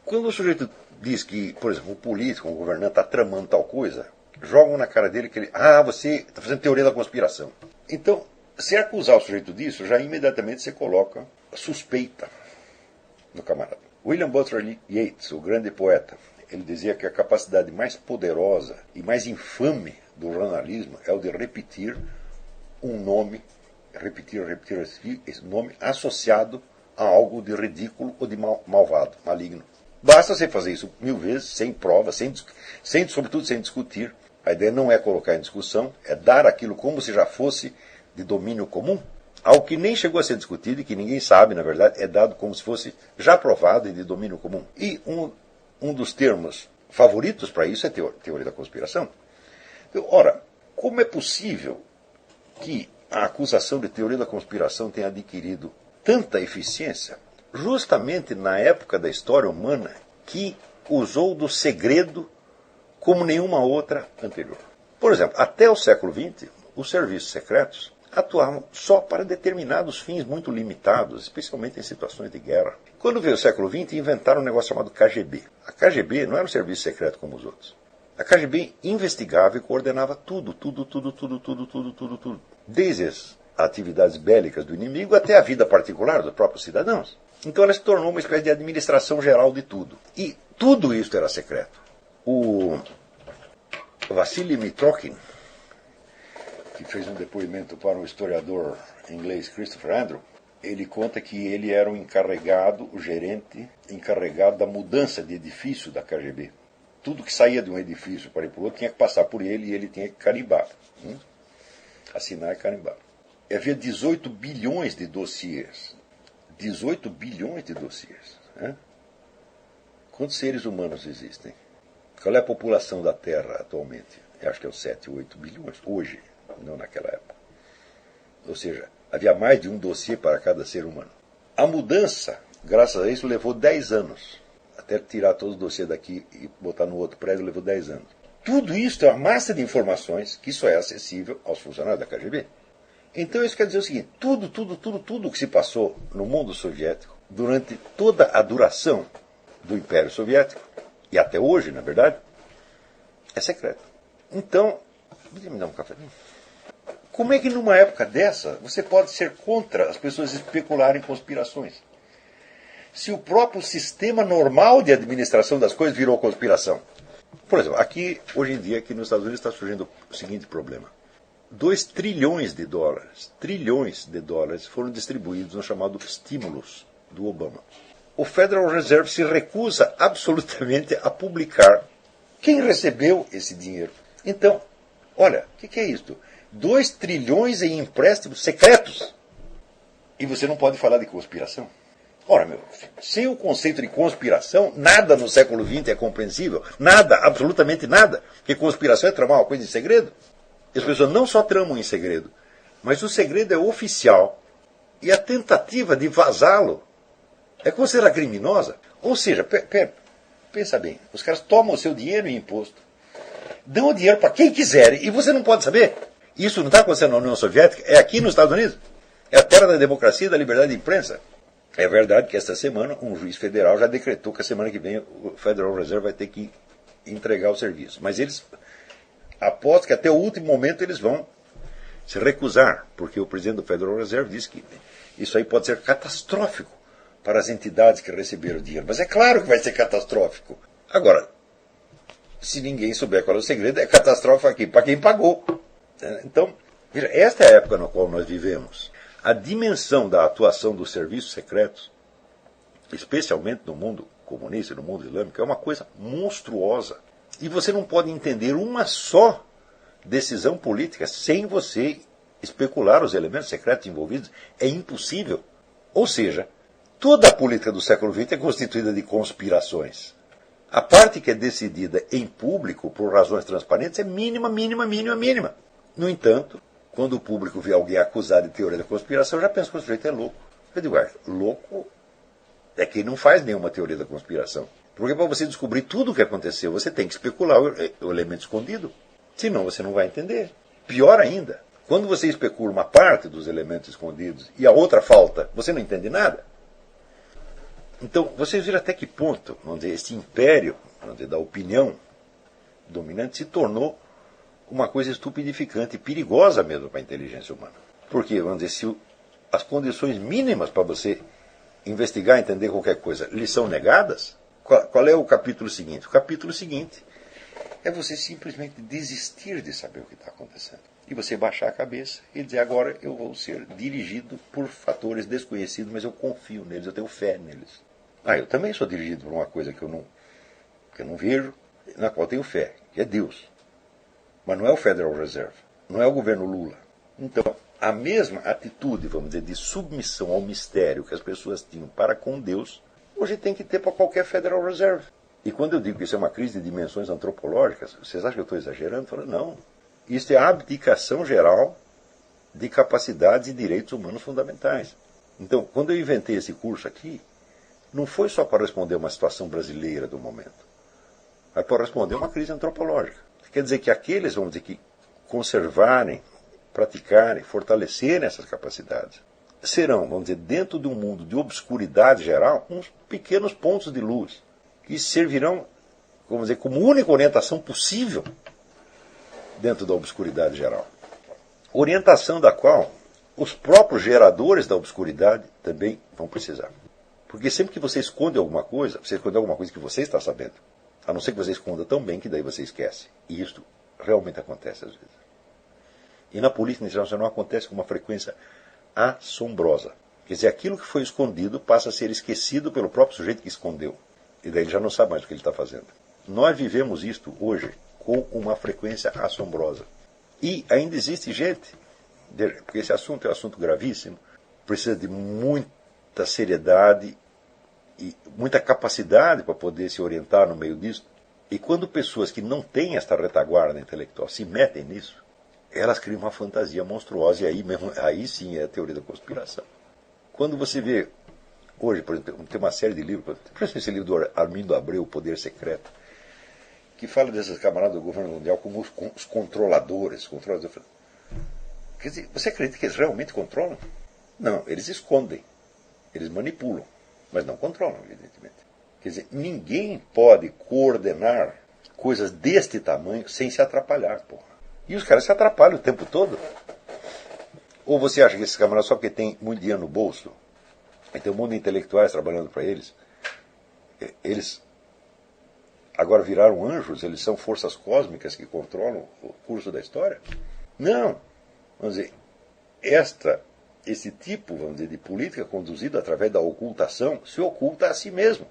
Quando o sujeito diz que, por exemplo, um político, um governante está tramando tal coisa, jogam na cara dele que ele, você está fazendo teoria da conspiração. Então, se acusar o sujeito disso, já imediatamente você coloca suspeita no camarada. William Butler Yeats, o grande poeta, ele dizia que a capacidade mais poderosa e mais infame do jornalismo é o de repetir um nome, repetir esse nome associado a algo de ridículo ou de malvado, maligno. Basta você fazer isso 1000 vezes, sem prova, sobretudo sem discutir. A ideia não é colocar em discussão, é dar aquilo como se já fosse de domínio comum. Algo que nem chegou a ser discutido e que ninguém sabe, na verdade, é dado como se fosse já provado e de domínio comum. E um dos termos favoritos para isso é teoria da conspiração. Então, ora, como é possível que a acusação de teoria da conspiração tenha adquirido tanta eficiência justamente na época da história humana que usou do segredo como nenhuma outra anterior? Por exemplo, até o século XX, os serviços secretos atuavam só para determinados fins muito limitados, especialmente em situações de guerra. Quando veio o século XX, inventaram um negócio chamado KGB. A KGB não era um serviço secreto como os outros. A KGB investigava e coordenava tudo. Desde as atividades bélicas do inimigo até a vida particular dos próprios cidadãos. Então ela se tornou uma espécie de administração geral de tudo. E tudo isso era secreto. O Vassili Mitrokhin, que fez um depoimento para o historiador inglês Christopher Andrew, ele conta que ele era o gerente encarregado da mudança de edifício da KGB. Tudo que saía de um edifício para ir para o outro tinha que passar por ele e ele tinha que carimbar. Assinar e carimbar. Havia 18 bilhões de dossiês. 18 bilhões de dossiês. Quantos seres humanos existem? Qual é a população da Terra atualmente? Eu acho que é uns 7, 8 bilhões. Hoje, não naquela época. Ou seja, havia mais de um dossiê para cada ser humano. A mudança, graças a isso, levou 10 anos. Até tirar todos os dossiês daqui e botar no outro prédio levou 10 anos. Tudo isso é uma massa de informações que só é acessível aos funcionários da KGB. Então isso quer dizer o seguinte, tudo que se passou no mundo soviético, durante toda a duração do Império Soviético, e até hoje, na verdade, é secreto. Então, me dá um café. Como é que numa época dessa você pode ser contra as pessoas especularem em conspirações? Se o próprio sistema normal de administração das coisas virou conspiração. Por exemplo, aqui, hoje em dia, aqui nos Estados Unidos está surgindo o seguinte problema. 2 trilhões de dólares foram distribuídos no chamado estímulos do Obama. O Federal Reserve se recusa absolutamente a publicar quem recebeu esse dinheiro. Então, olha, o que é isso? 2 trilhões em empréstimos secretos. E você não pode falar de conspiração. Ora, meu filho, sem o conceito de conspiração, nada no século XX é compreensível. Nada, absolutamente nada. Porque conspiração é tramar uma coisa em segredo. As pessoas não só tramam em segredo, mas o segredo é oficial. E a tentativa de vazá-lo é considerada criminosa. Ou seja, pensa bem, os caras tomam o seu dinheiro em imposto, dão o dinheiro para quem quiser, e você não pode saber. Isso não está acontecendo na União Soviética, é aqui nos Estados Unidos. É a terra da democracia e da liberdade de imprensa. É verdade que esta semana um juiz federal já decretou que a semana que vem o Federal Reserve vai ter que entregar o serviço. Mas eles apostam que até o último momento eles vão se recusar, porque o presidente do Federal Reserve disse que isso aí pode ser catastrófico para as entidades que receberam o dinheiro. Mas é claro que vai ser catastrófico. Agora, se ninguém souber qual é o segredo, é catastrófico aqui para quem pagou. Então, veja, esta é a época na qual nós vivemos. A dimensão da atuação dos serviços secretos, especialmente no mundo comunista e no mundo islâmico, é uma coisa monstruosa. E você não pode entender uma só decisão política sem você especular os elementos secretos envolvidos. É impossível. Ou seja, toda a política do século XX é constituída de conspirações. A parte que é decidida em público por razões transparentes é mínima. No entanto, quando o público vê alguém acusado de teoria da conspiração, já pensa que o sujeito é louco. Eu digo, louco é quem não faz nenhuma teoria da conspiração. Porque para você descobrir tudo o que aconteceu, você tem que especular o elemento escondido. Senão você não vai entender. Pior ainda, quando você especula uma parte dos elementos escondidos e a outra falta, você não entende nada. Então, vocês viram até que ponto, vamos dizer, esse império, vamos dizer, da opinião dominante se tornou uma coisa estupidificante e perigosa mesmo para a inteligência humana. Porque, vamos dizer, se as condições mínimas para você investigar, entender qualquer coisa, lhe são negadas, qual é o capítulo seguinte? O capítulo seguinte é você simplesmente desistir de saber o que está acontecendo. E você baixar a cabeça e dizer, agora eu vou ser dirigido por fatores desconhecidos, mas eu confio neles, eu tenho fé neles. Eu também sou dirigido por uma coisa que eu não vejo, na qual eu tenho fé, que é Deus. Mas não é o Federal Reserve, não é o governo Lula. Então, a mesma atitude, vamos dizer, de submissão ao mistério que as pessoas tinham para com Deus, hoje tem que ter para qualquer Federal Reserve. E quando eu digo que isso é uma crise de dimensões antropológicas, vocês acham que eu estou exagerando? Eu falo, não. Isso é a abdicação geral de capacidades e direitos humanos fundamentais. Então, quando eu inventei esse curso aqui, não foi só para responder uma situação brasileira do momento, mas para responder uma crise antropológica. Quer dizer que aqueles, vamos dizer, que conservarem, praticarem, fortalecerem essas capacidades, serão, vamos dizer, dentro de um mundo de obscuridade geral, uns pequenos pontos de luz, que servirão, vamos dizer, como única orientação possível dentro da obscuridade geral. Orientação da qual os próprios geradores da obscuridade também vão precisar. Porque sempre que você esconde alguma coisa, você esconde alguma coisa que você está sabendo. A não ser que você esconda tão bem que daí você esquece. E isso realmente acontece às vezes. E na política internacional acontece com uma frequência assombrosa. Quer dizer, aquilo que foi escondido passa a ser esquecido pelo próprio sujeito que escondeu. E daí ele já não sabe mais o que ele está fazendo. Nós vivemos isto hoje com uma frequência assombrosa. E ainda existe gente, porque esse assunto é um assunto gravíssimo, precisa de muita seriedade e muita capacidade para poder se orientar no meio disso. E quando pessoas que não têm esta retaguarda intelectual se metem nisso, elas criam uma fantasia monstruosa, e aí sim é a teoria da conspiração. Quando você vê, hoje, por exemplo, tem uma série de livros, por exemplo, esse livro do Armindo Abreu, O Poder Secreto, que fala desses camaradas do governo mundial como os controladores. Quer dizer, você acredita que eles realmente controlam? Não, eles escondem, eles manipulam, mas não controlam, evidentemente. Quer dizer, ninguém pode coordenar coisas deste tamanho sem se atrapalhar, porra. E os caras se atrapalham o tempo todo. Ou você acha que esses camaradas, só porque tem muito dinheiro no bolso, e tem um mundo de intelectuais trabalhando para eles agora viraram anjos, eles são forças cósmicas que controlam o curso da história? Não. Vamos dizer, esse tipo, vamos dizer, de política conduzida através da ocultação se oculta a si mesmo.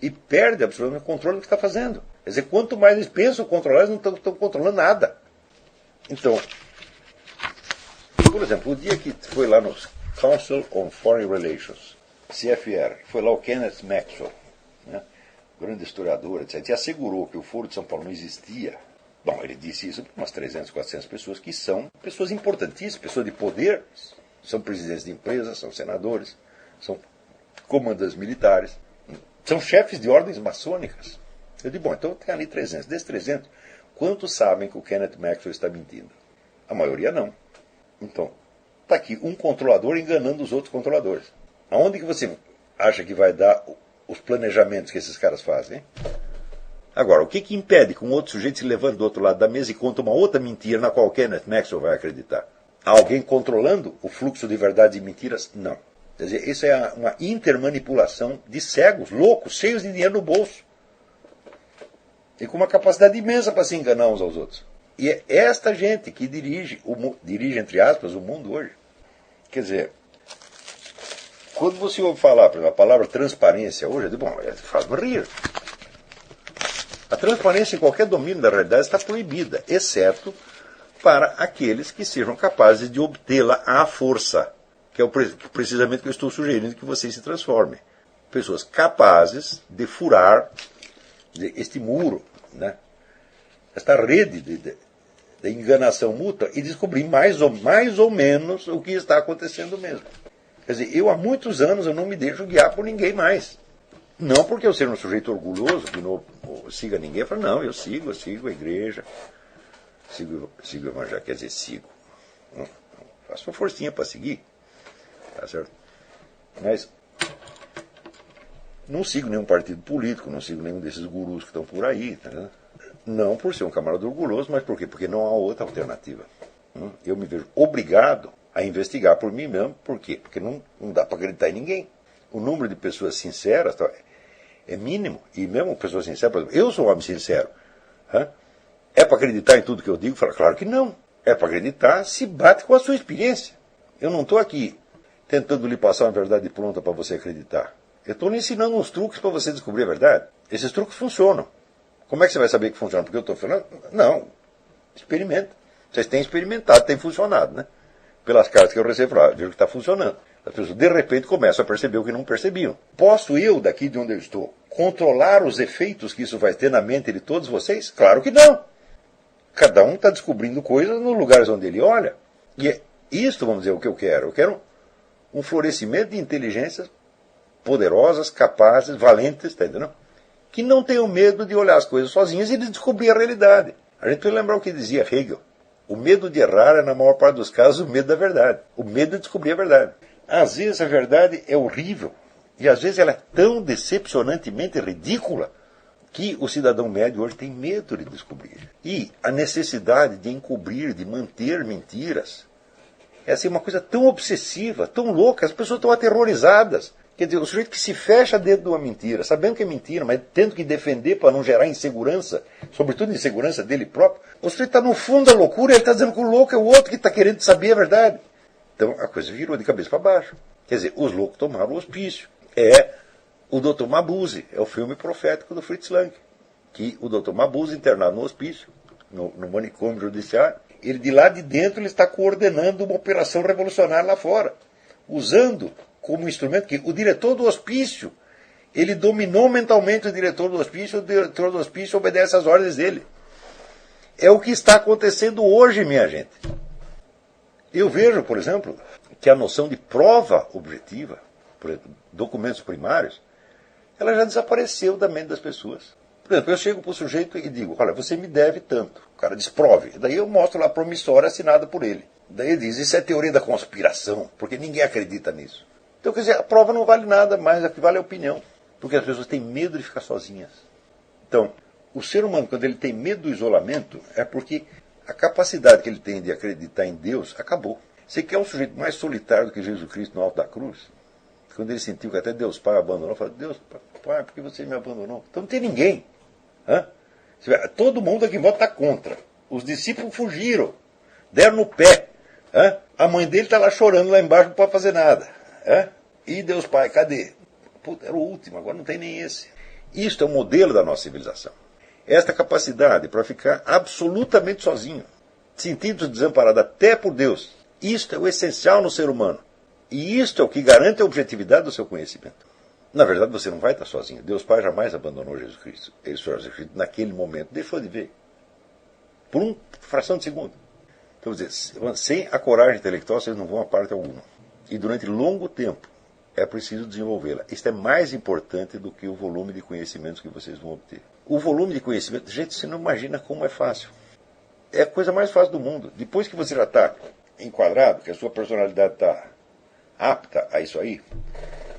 E perde absolutamente o controle do que está fazendo. Quer dizer, quanto mais eles pensam controlar, eles não estão controlando nada. Então, por exemplo, o dia que foi lá no Council on Foreign Relations, CFR, foi lá o Kenneth Maxwell, né, grande historiador, etc., e assegurou que o Foro de São Paulo não existia. Bom, ele disse isso para umas 300, 400 pessoas que são pessoas importantíssimas, pessoas de poder, são presidentes de empresas, são senadores, são comandantes militares, são chefes de ordens maçônicas. Eu digo, bom, então tem ali 300. Desses 300, quantos sabem que o Kenneth Maxwell está mentindo? A maioria não. Então, está aqui um controlador enganando os outros controladores. Aonde que você acha que vai dar os planejamentos que esses caras fazem? Agora, o que impede que um outro sujeito se levante do outro lado da mesa e conte uma outra mentira na qual Kenneth Maxwell vai acreditar? Há alguém controlando o fluxo de verdades e mentiras? Não. Quer dizer, isso é uma intermanipulação de cegos, loucos, cheios de dinheiro no bolso. E com uma capacidade imensa para se enganar uns aos outros. E é esta gente que dirige, entre aspas, o mundo hoje. Quer dizer, quando você ouve falar, por exemplo, a palavra transparência hoje, faz-me rir. A transparência em qualquer domínio da realidade está proibida, exceto para aqueles que sejam capazes de obtê-la à força, que é precisamente o que eu estou sugerindo que vocês se transformem. Pessoas capazes de furar este muro, né? Esta rede de enganação mútua e descobrir mais ou menos o que está acontecendo mesmo. Quer dizer, eu há muitos anos eu não me deixo guiar por ninguém mais. Não porque eu seja um sujeito orgulhoso, que não siga ninguém. Eu falo, não, eu sigo a igreja, sigo o evangelho, quer dizer, sigo. Não, faço uma forcinha para seguir. Tá certo? Mas Não sigo nenhum partido político, não sigo nenhum desses gurus que estão por aí. Tá? Não por ser um camarada orgulhoso, mas por quê? Porque não há outra alternativa. Eu me vejo obrigado a investigar por mim mesmo. Por quê? Porque não dá para acreditar em ninguém. O número de pessoas sinceras é mínimo. E mesmo pessoas sinceras, por exemplo, eu sou um homem sincero. É para acreditar em tudo que eu digo? Falo, claro que não. É para acreditar se bate com a sua experiência. Eu não estou aqui tentando lhe passar uma verdade pronta para você acreditar. Eu estou lhe ensinando uns truques para você descobrir a verdade. Esses truques funcionam. Como é que você vai saber que funciona? Porque eu estou falando? Não. Experimenta. Vocês têm experimentado, tem funcionado, né? Pelas cartas que eu recebo, vejo que está funcionando. As pessoas, de repente, começam a perceber o que não percebiam. Posso eu, daqui de onde eu estou, controlar os efeitos que isso vai ter na mente de todos vocês? Claro que não. Cada um está descobrindo coisas nos lugares onde ele olha. E é isto, vamos dizer, o que eu quero. Eu quero um florescimento de inteligências poderosas, capazes, valentes, tá entendendo? Que não tenham medo de olhar as coisas sozinhas e de descobrir a realidade. A gente precisa lembrar o que dizia Hegel. O medo de errar é, na maior parte dos casos, o medo da verdade. O medo de descobrir a verdade. Às vezes a verdade é horrível. E às vezes ela é tão decepcionantemente ridícula que o cidadão médio hoje tem medo de descobrir. E a necessidade de encobrir, de manter mentiras, é assim uma coisa tão obsessiva, tão louca, as pessoas estão aterrorizadas. Quer dizer, o sujeito que se fecha dentro de uma mentira, sabendo que é mentira, mas tendo que defender para não gerar insegurança, sobretudo insegurança dele próprio, o sujeito está no fundo da loucura e ele está dizendo que o louco é o outro que está querendo saber a verdade. Então a coisa virou de cabeça para baixo. Quer dizer, os loucos tomaram o hospício. É o Dr. Mabuse, é o filme profético do Fritz Lang, que o Dr. Mabuse, internado no hospício, no manicômio judiciário, ele de lá de dentro ele está coordenando uma operação revolucionária lá fora, usando como instrumento que o diretor do hospício, ele dominou mentalmente o diretor do hospício obedece às ordens dele. É o que está acontecendo hoje, minha gente. Eu vejo, por exemplo, que a noção de prova objetiva, por exemplo, documentos primários, ela já desapareceu da mente das pessoas. Por exemplo, eu chego para o sujeito e digo, olha, você me deve tanto. O cara diz, prove. Daí eu mostro lá a promissória assinada por ele. Daí ele diz, isso é teoria da conspiração, porque ninguém acredita nisso. Então, quer dizer, a prova não vale nada, mas o que vale é a opinião. Porque as pessoas têm medo de ficar sozinhas. Então, o ser humano, quando ele tem medo do isolamento, é porque a capacidade que ele tem de acreditar em Deus acabou. Você quer um sujeito mais solitário do que Jesus Cristo no alto da cruz? Quando ele sentiu que até Deus Pai abandonou, falou, Deus Pai, por que você me abandonou? Então não tem ninguém. Todo mundo aqui em volta está contra. Os discípulos fugiram, deram no pé. A mãe dele está lá chorando lá embaixo, não pode fazer nada. E Deus Pai, cadê? Puta, era o último, agora não tem nem esse. Isto é o modelo da nossa civilização. Esta capacidade para ficar absolutamente sozinho, sentindo-se desamparado até por Deus. Isto é o essencial no ser humano. E isto é o que garante a objetividade do seu conhecimento. Na verdade, você não vai estar sozinho. Deus Pai jamais abandonou Jesus Cristo. Ele só Jesus Cristo, naquele momento, deixou de ver. Por uma fração de segundo. Então, quer dizer, sem a coragem intelectual, vocês não vão a parte alguma. E durante longo tempo é preciso desenvolvê-la. Isto é mais importante do que o volume de conhecimentos que vocês vão obter. O volume de conhecimento, gente, você não imagina como é fácil. É a coisa mais fácil do mundo. Depois que você já está enquadrado, que a sua personalidade está apta a isso aí,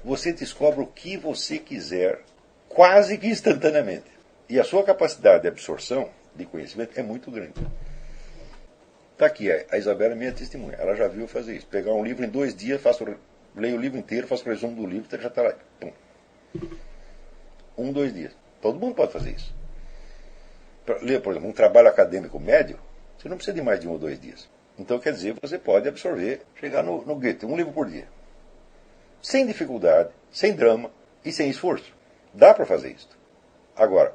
você descobre o que você quiser quase que instantaneamente. E a sua capacidade de absorção de conhecimento é muito grande. Está aqui, a Isabela é minha testemunha. Ela já viu fazer isso. Pegar um livro em 2 dias, leio o livro inteiro, faço o resumo do livro, já está lá. Pum. 1, 2 dias. Todo mundo pode fazer isso. Para ler, por exemplo, um trabalho acadêmico médio, você não precisa de mais de 1 ou 2 dias. Então, quer dizer, você pode absorver, chegar no Goethe, 1 livro por dia. Sem dificuldade, sem drama e sem esforço. Dá para fazer isso. Agora,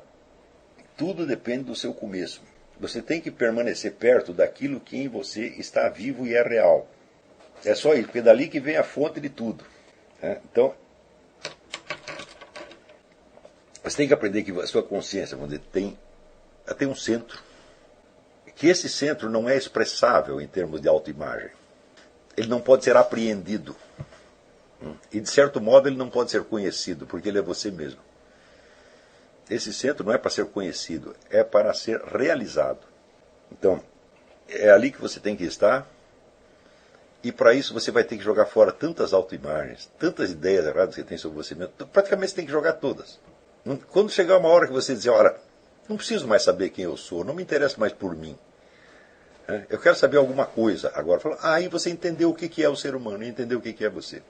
tudo depende do seu começo. Você tem que permanecer perto daquilo que em você está vivo e é real. É só isso, porque é dali que vem a fonte de tudo. Então, você tem que aprender que a sua consciência, vamos dizer, tem um centro. Que esse centro não é expressável em termos de autoimagem. Ele não pode ser apreendido. E, de certo modo, ele não pode ser conhecido, porque ele é você mesmo. Esse centro não é para ser conhecido, é para ser realizado. Então, é ali que você tem que estar E para isso você vai ter que jogar fora tantas autoimagens, tantas ideias erradas que tem sobre você mesmo. Praticamente você tem que jogar todas. Quando chegar uma hora que você dizer, olha, não preciso mais saber quem eu sou, não me interessa mais por mim. Eu quero saber alguma coisa. Agora, aí você entendeu o que é o ser humano, e entendeu o que é você.